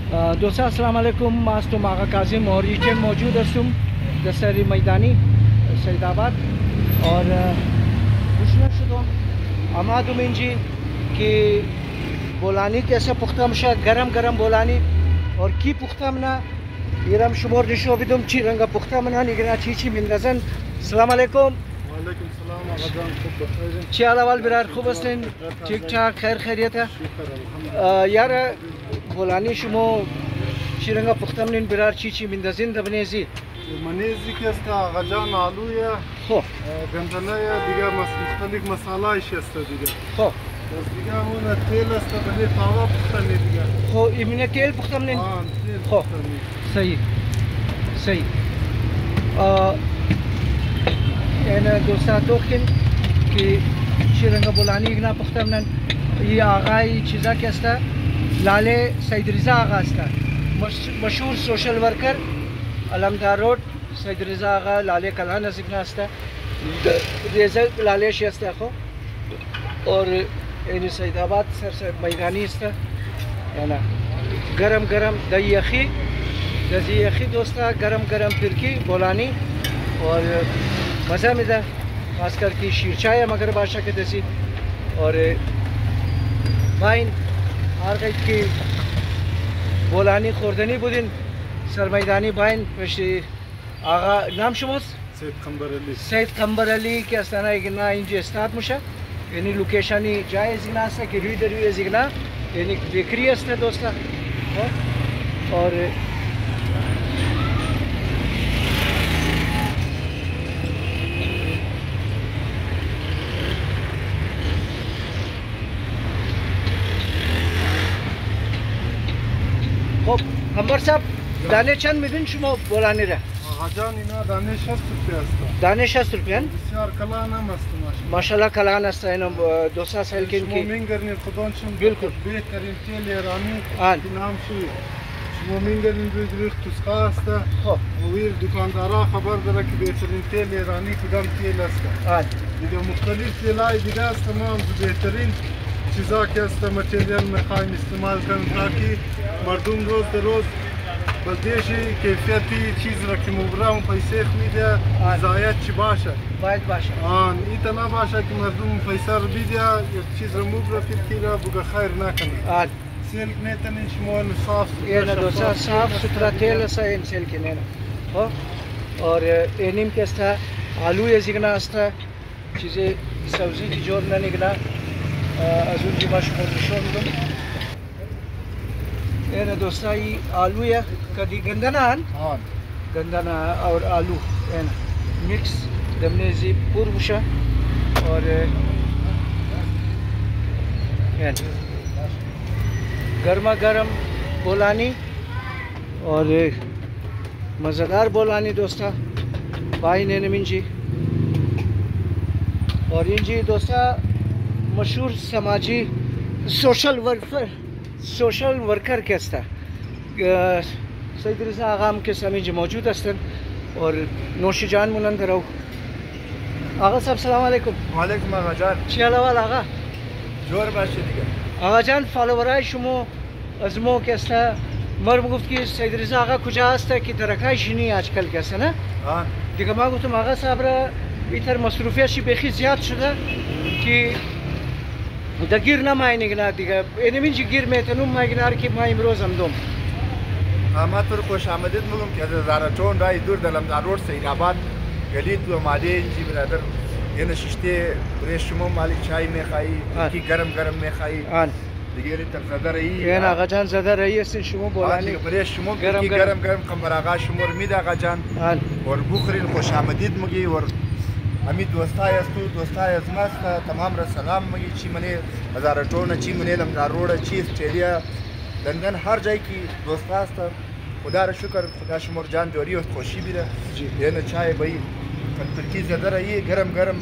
दोस्तों अस्सलाम वालेकुम। मास्तुम आगा काजिम और ये मौजूद हस्तुम दसरी मैदानी सैदाबाद और पूछना शुरू अमादुम इंजी कि बोलानी कैसे पुख्ता मशा गरम गरम बोलानी और की पुख्ता मना इरम शुमोर निशो बिदुम ची रंगा पुख्ता मना निगना चीची मिंदजन। अस्सलाम वालेकुम। वालेकुम सलाम आगाजान, खूब बखैर ची अलावाल बिरार खूब हस्तें ठीक ठाक खैर खैरियत है यार बोलानी शुमो शिरंगा पुख्ता मन बिरार चीची मिंदजन दबनेजी منیزی که است آقاجان آلویه خب گندنه دیگه مختلف مساله ایش است دیگه خب بس دیگه اون تیل است بلی تاوا پختنی دیگه خب ایمینه تیل پخته منین تیل خب پختنی صحیح صحیح اینا دوستا توکن که شیرنگا بولانی اینا پخته منن این آقای چیزا که است لاله سید رضا آقا است مشهور سوشل ورکر علمدار روड सैद रजा आगा लाले कला नजीक नास्ता रेजा लाले शेस्ता को और इन सैदाबाद सर से मैदानी इसता है ना गरम गरम दही यखी दोस्ता गरम गरम फिरकी बोलानी और मज़ा मिला खास करके शीरचाय मगर बादशाह के देसी और वाइन हर की बोलानी खोरदनी बुदिन सर मैदानी बाइन पशी आगा नाम शुमस सैद खंबर अली के अस्ताना इगना इंजे स्टार्ट मुशा यानी लोकेशनी जाए जिना से कि रीडर हुए जिगना यानी बेकरी अस्ते दोस्ता और खंबर साहब दाने चंद मिदिन शुमा बोलाने रहा آقاجان اینا دانه 60 روپیه است दाने 60 रुपये بسیار کلان هم است माशाल्लाह कलान است اینا دوستا سال के شما इनकी میگرنید خدانشون بالکل بهترین تیل ایرانی آن نام شوی شما میگرنید روی توسقه است خب ویر دکاندارا خبر داره که بهترین تیل ایرانی کدام تیل است آن دیگه مختلف تیلای دیگه است تمام بهترین چیزا که است متریال میخوایم استعمال کنیم تاکه مردم روز به روز بلدیشی کیفیتی چیز را که مبرم پیسه میده زایت چی باشه باید باشه آن ایتا نباشه که مردم پیسه رو بیده یک چیز رو مبرم فیرکی را بگه خیر نکنه آن سیل نیتنین شما صاف ये ना दोस्ता साफ सुथरा तेल सा इन सेल के नेना हो और एनिम के स्था आलू ये जिगना अस्ता चीज़ें सब्जी की जोर ना निकला अजून की मशहूर निशोन दो ये ना दोस्ता ये आलू या कदी गंदना آن गंदना और आलू है ना मिक्स दमने जी पूर्वशा और गर्मा गर्म बोलानी और मज़ेदार बोलानी दोस्ता भाई ने मिंजी और इंजी दोस्ता मशहूर समाजी सोशल वर्कर के अस्ता सैद रज़ा आगाम के समय जो मौजूद हस्तन और नोशी जान मुनंद रहो आगा साहब सलाम वालेकुम। वालेकुम आगाजान चियालावाल आगा जोर बाشه دیگه आगा जान फॉलोवराय शुमो अजमो के अस्ता मर मुफ्त की सैद रज़ा आगा कुजा हस्ता की तरकाई शिनी आजकल के अस्ता ना آن دیگه ما گفتم آقا صاحب را بیتر مصروفیتش بخی زیاد شده که دگیر نماینه گنا دیگه اینم چی گیر میتونم ما گنار که ما امروز هم دوم ما تو رو خوش آمدید میگم که از زارچون رای دور دلم در روز سیدآباد گلید و ماده چی برادر یه شیشته برای شما مالی چای میخوایی کی گرم گرم میخوایی آن دیگه تر زده رایی یعنی آقا جان زده رایی هستین شما بولانی برای شما گرم کی گرم گرم قمر آقا شما رو میده آقا جان آن اور بخورین خوش آمدید میگی اور امی دوستای است تو دوستای از ماست تمام را سلام میگی چی منی زارچون چی منی لم در روड چی استرالیا لندن هر جایی کی دوست است خدا را شکر خدا شما جان جوری و خوشی بیره یعنی چای بایی ترکی زده رایی گرم گرم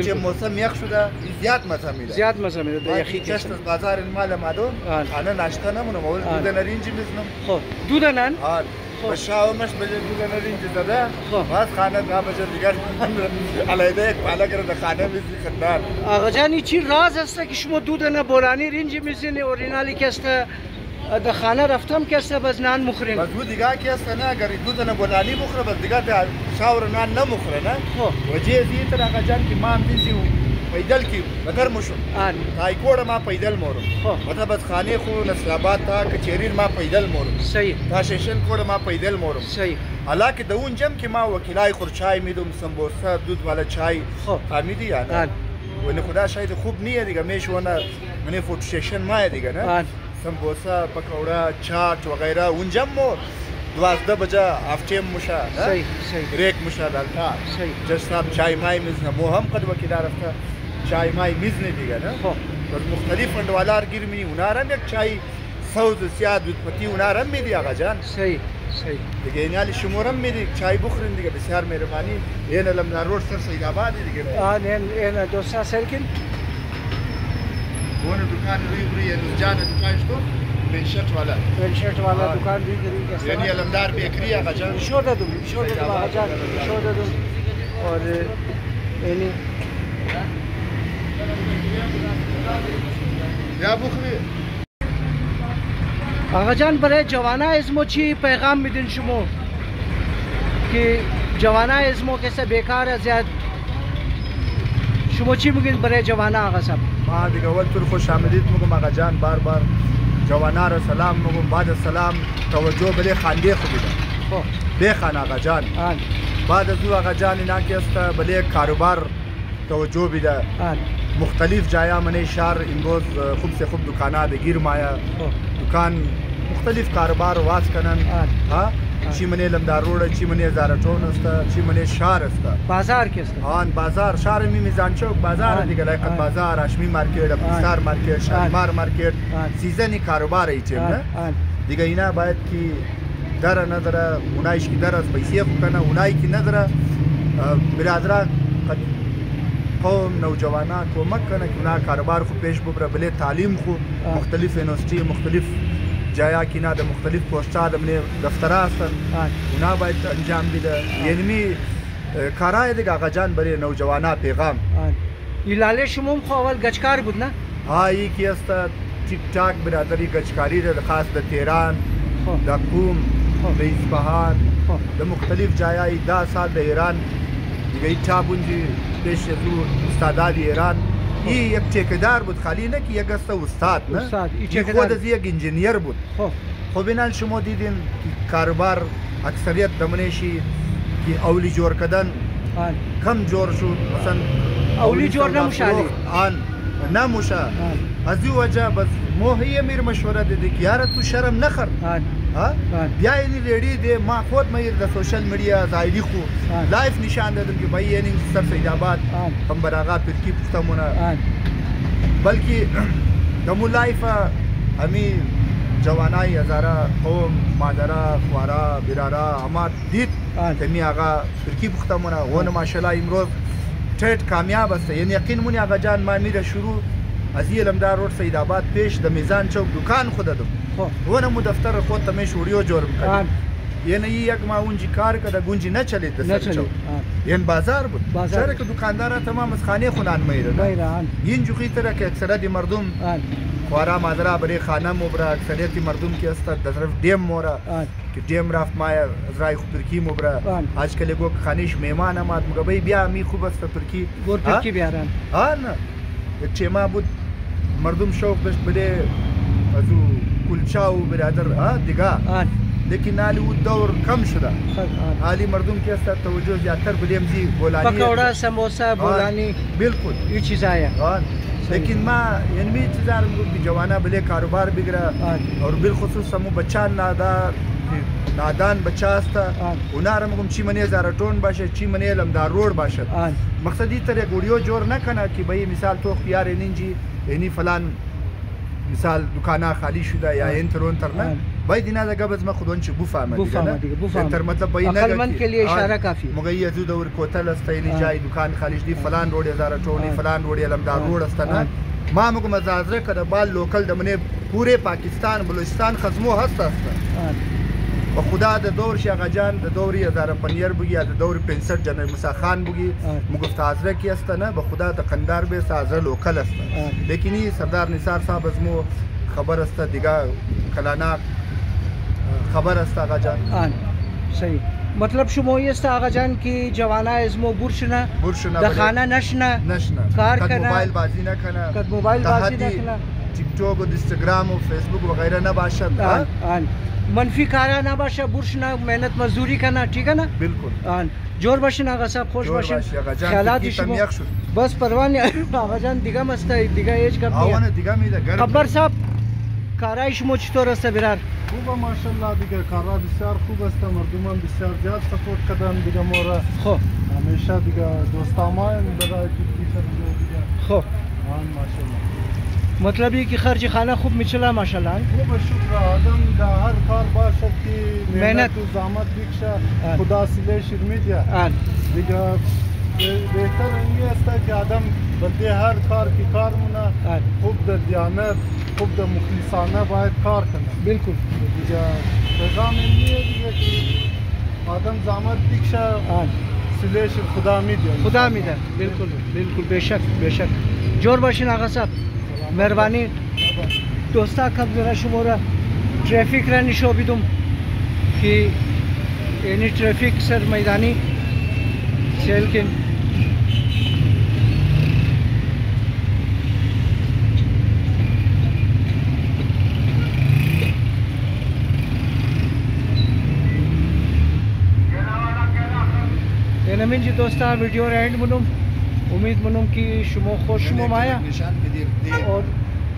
چه موسم یخ شده زیاد مزه میده زیاد مزه میده یخی چشت از بازار المال مادو انا ناشتا نمونم اول دود نارنجی میزنم خب دود نان بشاومش بجه دود نارنجی زده باز خانه دا بجه دیگر علیده یک پالا کرده خانه میزی خندار آقا جانی چی راز است که شما دود نبولانی رنجی میزنی اورینالی که است در خانه رفتم که است بس نان مخوریم. بس بود دیگه که است نه اگر دودن بولانی بخوره بس دیگه به شاور نان نمخوره نه. خب. وجه زیت را جان کی مام دیسی پیدل کی بدر مشو. آن. تای کوړه ما پیدل مورم. خب. مطلب بس خانه خو نسل آباد تا کچېرین ما پیدل مورم. صحیح. تا شیشن کوړه ما پیدل مورم. صحیح. حالانکه د اون جم کې ما وکیلای خور چای میدم سمبوسا دود والا چای. خب. فهمیدی یا نه؟ ونه خدا شاید خوب نیه دیگه میشونه منی فوت سیشن ما دیگه نه. سمبوسا پکوڑا چاٹ وغیرہ اونجم مو 12 بجه افتیم مشه صحیح صحیح بریک مشه دالتا صحیح جستم چای مای میزنه مو هم قد وکیلا رفته چای مای میزنه دیگه نه خب بس مختلف اندوالار گیرمی اونارم یک چای سوز سیاد دوتپتی اونارم میدی آقا جان صحیح صحیح دیگه اینالی شمورم میدی چای بخورین دیگه بسیار مهربانی این لمنا روड سر سید آباد دیگه این دوستا سرکن ون دکان روی جان دکان شو بنشت والا دکان بھی کری یعنی علمدار بیکری آقا جان شور دادم آقا جان شور دادم اور یعنی یا بخوری آقا جان برای جوانا ازمو چی پیغام میدین شما که جوانا ازمو کیسه بیکار زیاد شما چی میگین برای جوانا آقا صاحب ما دیگه اول طور خوش آمدید میگم آقا جان بار بار جوانا را سلام میگم بعد سلام توجه بله خانده خوبی ده بخوان آقا جان بعد از او آقا جان اینا که است بله کاروبار توجه بیده مختلف جایا من شهر امروز خوب سے خوب دکانات گیر مایا دکان مختلف کاروبار واس کنن ها چی منه لمدار روड چی منه زارټون است چی منه شهر است بازار کې است آن بازار شهر می میزان چوک بازار دیگه لایق بازار هاشمی مارکت افسار مارکت شهرمار مارکت سیزنی کاروبار ایچ نه دیگه اینا باید کی در نظر اونایش کی در از پیسې خو کنه اونای کی نظر برادران قوم نوجوانان کمک کنه که اونا کاروبار خو پیش ببره بله تعلیم خو مختلف یونیورسیتی مختلف جایا کی نه د مختلف پوسټا د دفترا هستن اونا باید انجام بده یعنی کارای دیگه آقا جان برای نوجوانا پیغام ایلاله شما خو اول گچکار بود نه ها ای کی است ټیک ټاک برادری گچکاری ده خاص د تهران د قوم د اصفهان د مختلف جایای 10 سال د ایران دیگه چابونجی پیش از استادان ایران این یک ټیکه‌دار بود خالی نه که یک است استاد نه خود از یک انجینیر بود خب اینال شما دیدین کاروبار اکثریت دمنشی که اولی جور کردن کم جور شد مثلا اولی جور نموشالی آن نموشه از این وجه بس موهی امیر مشوره دیدی که یاره تو شرم نخر بیا اینی ریڈی دی ما خود میر د سوشل میڈیا ظاهری خو لایف نشان دادم که بایی اینی سر سید آباد هم براغا پرکی پختمونه بلکه دمو لایف همی جوانای هزاره قوم مادره خوارا برارا اما دید کمی آقا پرکی پختمونه ونه ماشالله امروز ټریډ کامیاب است یعنی یقین مونی آقا جان ما میره شروع از این علمدار روड سید آباد پیش د میزان چوک دکان خود دادم ونه مو دفتر خود تمیش ویڈیو جوړم کړ یعنی یک ما اونجی کار کده گونجی نچلید د سر چوک یعنی بازار بود چرا که دکاندار تمام از خانه خونان میره این جوخی تره که اکثریت مردم خوارا مادرا برای خانه مبره اکثریت مردم که است در طرف دیم موره که دیم رفت ما از رای خوب ترکی مبره آج کلی گو خانهش میمان آمد مگه بای بیا می خوب است ترکی گور ترکی بیارن نه یک چیما بود مردم شوق داشت بده از او کلچاو برادر دیگه لیکن حالی او دور کم شده حالی مردم که است توجه زیادتر بدیم زی بولانی پکوڑا سموسا بولانی بالکل این چیزایی لیکن ما یعنی می چیزا رو میگم که جوانا بله کاروبار بگیره اور بالخصوص همو بچان نادان بچه است اونا رو میگم چی منی زارټون باشه چی منی لمدار روड باشه مقصد این طرح ویڈیو جوړ نکنه که بایی مثال تو خیار اینجی یعنی فلان مثال دکانه خالی شده یا این ترون تر نه باید اینا دیگه بز ما خودون چه بفهمه دیگه تر مطلب باید نه عقلمند کے لیے اشاره کافی مگه یزو دور کوتل است اینی جای دکان خالی دی فلان روड زارټونی فلان روड لمدار روड است نه ما مگم ازازره کده بال لوکل دمنه پوره پاکستان بلوچستان خزمو هست و خدا د دور شیخ جان د دوری هزار پنیر بگی یا د دور 65 جنرال موسی خان بگی مگفت حاضره کی است نه به خدا د قندار به سازه لوکل است لیکن سردار نثار صاحب از مو خبر است دیگه کلانا خبر است آقا جان. آن صحیح. مطلب شما است آقا جان که جوانا ازمو برشنا دخانه نشنا کار کد کنه، موبایل بازی نکنه، کد موبایل بازی تحدی نکنه، تیک توک و اینستاگرام و فیسبوک وغیره نباشد. آن آن منفی کارا نباشه، برشنا محنت مزدوری کنه، ٹھیک ہے نا؟ بالکل. آن جور باشین آقا صاحب، خوش جور باشین. باشی آقا جان. خیالات ترکی شما تمیخ شد. بس پروا نہیں آقا جان، دیگه مست आहे، دیگه ایج کم آوانه نیه. دیگه میده گرم. خبر صاحب کارای شما چطور است برار؟ خوبه ماشاءالله دیگه، کارا بسیار خوب است، مردمان بسیار زیاد سپورت کردن دیگه ما را. خب همیشه دیگه دوستامان برای ترکی سر دیگه. خب آن ماشاءالله. مطلب یہ کہ خرچ خانه خوب میچلا ماشاءالله. خوب شکر آدم در هر کار باشد که محنت محنت و زحمت بکشه، خدا سیلش میده آن دیگه. بهتر این است که آدم بلده هر کار که کار مونه آن خوب در دیانت، خوب در مخلصانه باید کار کنه. بالکل دیگه پیغام اینیه دیگه که آدم زحمت بکشه، آن سیلش خدا میده. خدا میده. بالکل بالکل بیشک بیشک. جور باشین آقا صاحب، مهربانی. دوستا کم ذرا شما را ترافیک را نشو بدم که یعنی ترافیک سر میدانی سیل کن. اینمین جی دوستا ویدیو را اند منم، امید منم که شما خوش شما مایا نشان بدیر دی.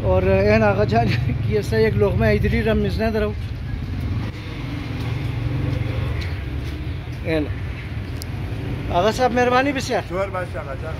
اور این آقا جان که ایسا یک لغمه ایدری را میزنه درو. این آقا صاحب مهربانی بسیار. جور باشه آقا جان.